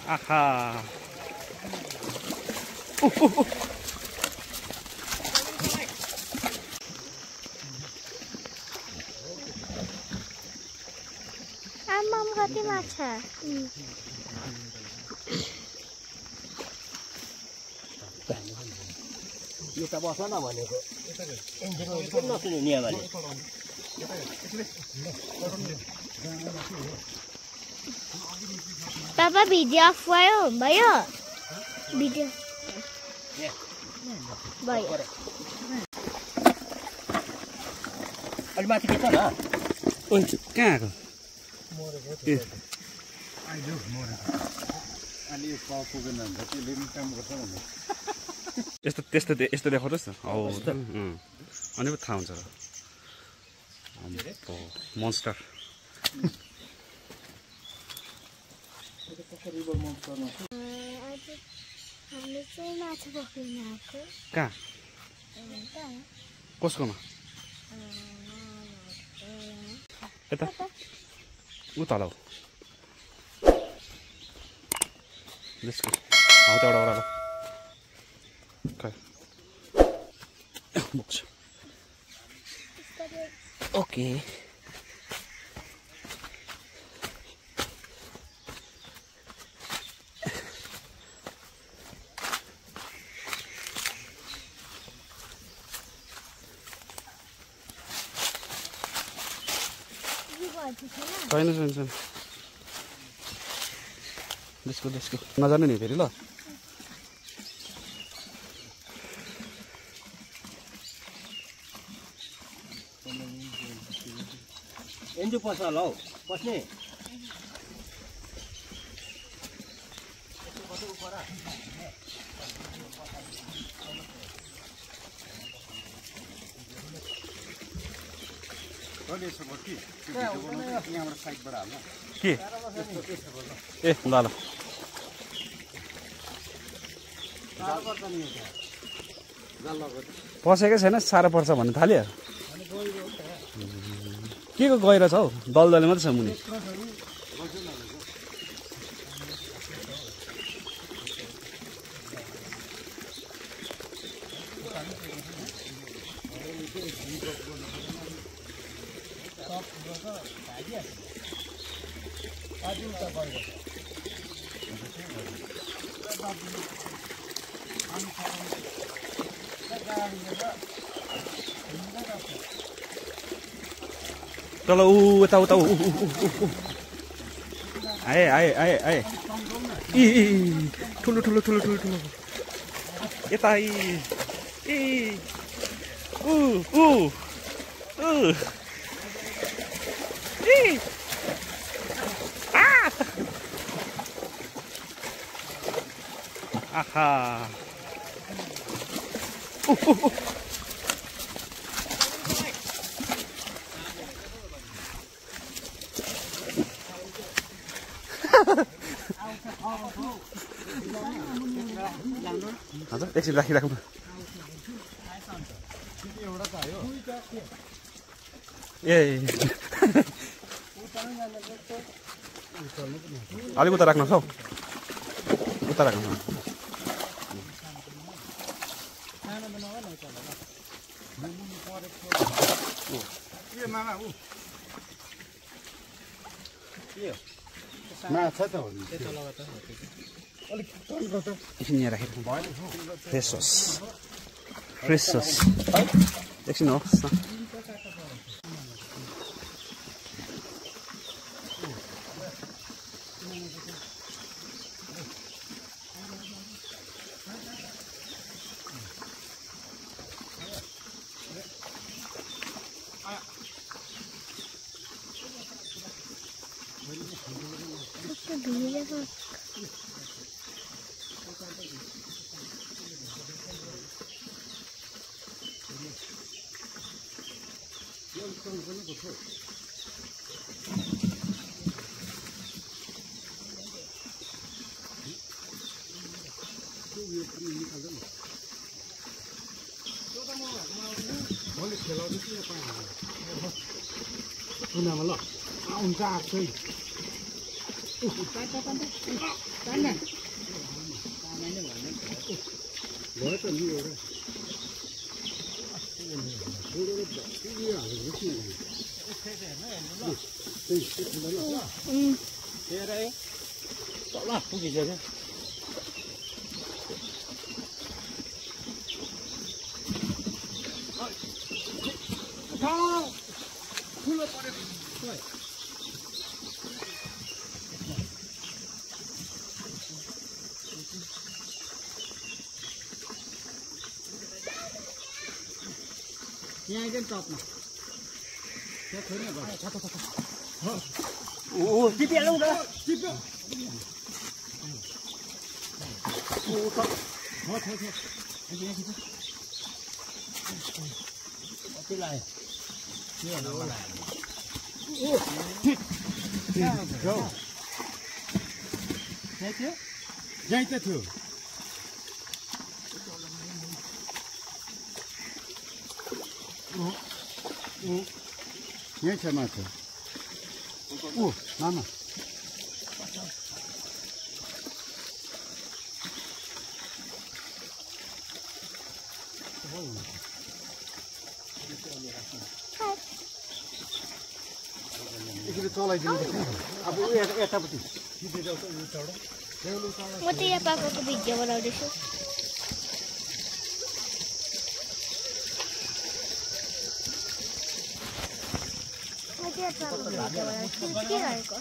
Aha. Mom kati macha. यो त बस्न न भनेको इन्जिन पनि नसुन्यो नियामाले Papa video off भयो video भयो अलि माथि खिच्छ न ओइ कहाँ आको मरेको आइजो मरेको अलि पाउ पुगेन भने त त्यसले पनि काम गर्छ भने यस्तो देखाउँदैछ हौ अनि पो थाहा हुन्छ मोन्स्टर हामीले चाहिँ माछा पक्रिन आएको कहाँ कसकोमा यता उता हौ त्यसको हौ त एउटा ओह्रालो बोक्छु ओके छैन त्यसको नजाने नि फेरि ल एन्जु पस्छ होला हौ पस्ने यहाँबाट साइडबाट हाल्नु के ए ल ल पसेकै छैन साह्रो पर्छ भन्नु थाल्यो के को गहिरो छ हौ दलदले मात्रै छ मुनि तल उता आए ठुलो यता आहा हजुर एकछिन राखिराख्नु ए अलिक उता राख्नुहोस् हौ उता राख्नुहोस् माछा त हो नि एकछिन यहाँ राखेको फ्रेस होस् एकछिन होस् न Una mà lọ, ông ra chơi. Tan này. Nói cho nhiều đấy. Thế đấy. Rõ là không gì thế. Không. Không được. Rồi. Nhai trên chọc này. Thế thế này rồi. Ủa, tiếp điện luôn đó. Tiếp điện. Ủa, thôi. Thôi. Anh đi. Tiếp lại. Như là nó mà làm. Go. Thế chứ? Nhai tới thử. Nhai xem mà thử. Mama. Ini tolak jadi. Abu eta betul. म त यहाँ पापाको video बनाउँदैछु के रहेको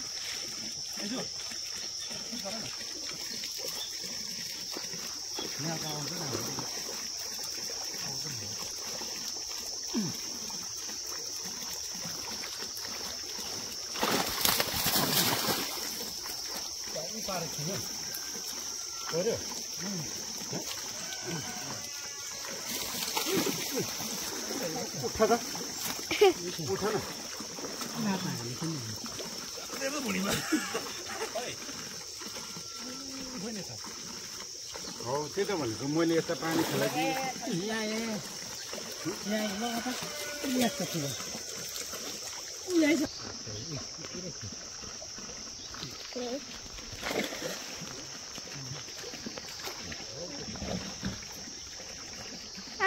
우타다. 우타나. त्यही त भनेको मैले यता पानी खेलाइदिएँ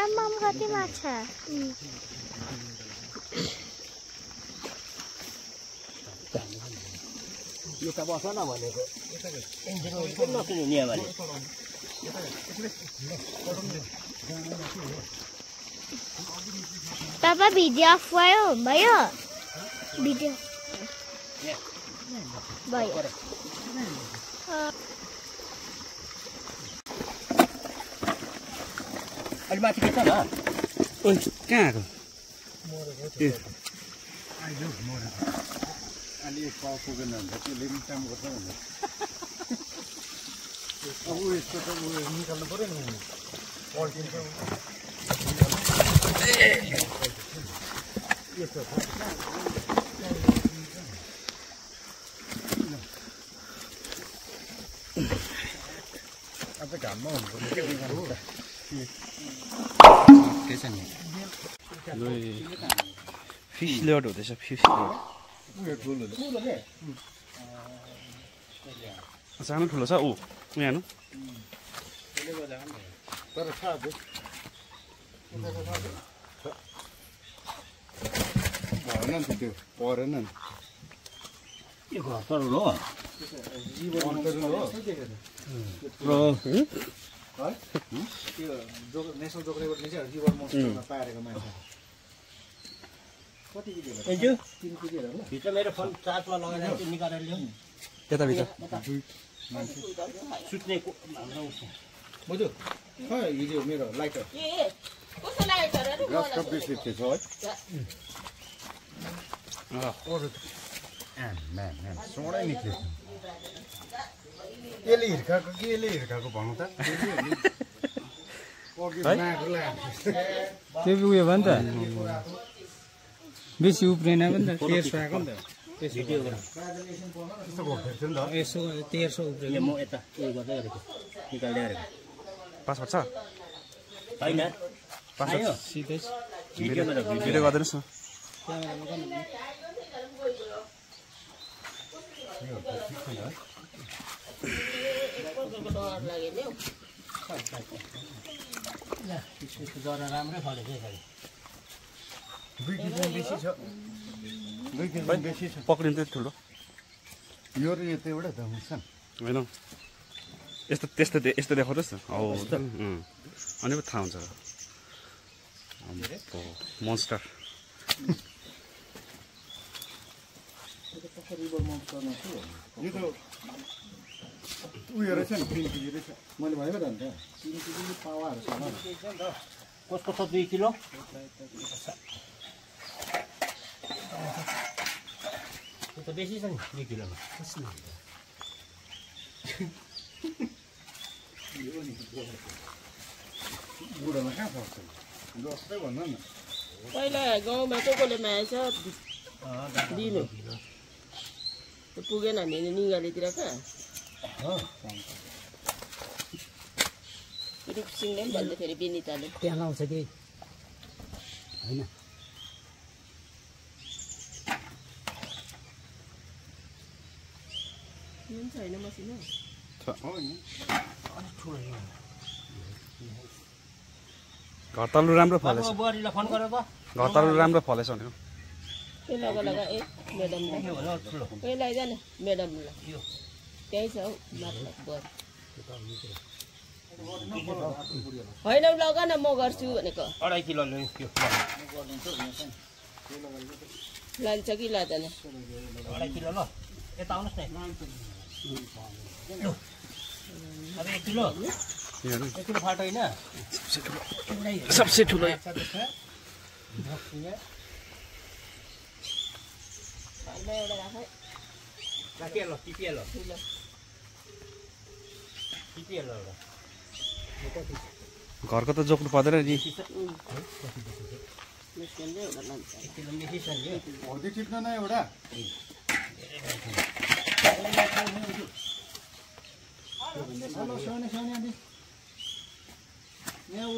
आमाम कति माछा यो त बस न भनेको इन्जिन नकिन्ने भने पापा भिडियो अफ भयो भिडियो भयो अलि माथि खिच्छ न ओइ कहाँ आएको अलि पाउ पुगेन भने त्यसले पनि काम गर्छ भने अब यसको त निकाल्नु पर्यो नि पल्टिन्छ अब घाममा हुन्छ त्यसो नि फिस लोड हुँदैछ फिस लोड सानो ठुलो छ ऊ यहाँ हेर्नु तर छ भएन नि त त्यो परेन नि यो घर तर हो नेसनल जोग्राफीले चाहिँ रिभर मोन्स्टरमा पारेको माछा कति केजी हो इन्जु 3 केजी हो भित्र मेरो फोन चार्जमा लगाएर चाहिँ निकालेर ल्याऊ यता भित्र सुत्ने हाम्रो बुझ्यो खै हिजो मेरो लाइटर कस्तो लाइटर अरे ग्लासको बेसी थिएछ है म्याम सोडै निक्ल्यो यसले हिर्काएको कि यसले हिर्काएको भनौँ त त्यो उयो भयो नि त बेसी उब्रेन पनि त 1300 आएको नि त त्यस्तो घोक्थ्यो नि त यसो 1300 उब्रेन म यता उयो गर्दै गरेको निकाल्दै गरेको पासपोर्ट छ होइन पासपोर्ट सिधै भिडियो गरिदिनुहोस् न जरा राम्रै फलेछ है 2 केजी बेसी छ 2 केजी बेसी छ पक्रिन्छ ठुलो यो र यो त एउटा त हुन्छ होइन यस्तो त्यस्तो यस्तो देखाउँदैछ हौ त अनि पो थाहा हुन्छ मोन्स्टर यो त उयो रहेछ नि 3 केजी रहेछ मैले भनेको त अन्त 3 केजी पावाहरू छ कसको छ 2 किलो यो त बेसी छ नि 2 किलोमा बुढामा कहाँ पर्छ जस्तै भन्नु न पहिला गाउँमा कोले माएछ दिनु त्यो पुगेन भने निगालीतिर कहाँ रुपसिंहले पनि भन्दाखेरि विनिताले त्यहाँ लाउँछ कि होइन छैन मसिनो घरतल्लो राम्रो फलेछ बुहारीलाई फोन गरेर त घरतल्लो राम्रो फलेछ भनेको ए लगा ए म्याडमलाई ए लैजान म्याडमलाई त्यही छ हौ माथि बर होइन लगा न म गर्छु भनेको 2.5 किलो ल्याउँछु लान्छ कि लाँदैन 2.5 किलो ल यता आउनुहोस् न अब 1 किलो 1 किलो फाटो होइन सबसे ठुलो राखिहाल टिपिहाल टिपिहाल एउटा घरको त जोक्नु पर्दैन नि निस्किँदै एउटा लान्छ 1 किलो बेसी छ नि हर्दी टिप्न न एउटा हेलो सोने आदि यहाँ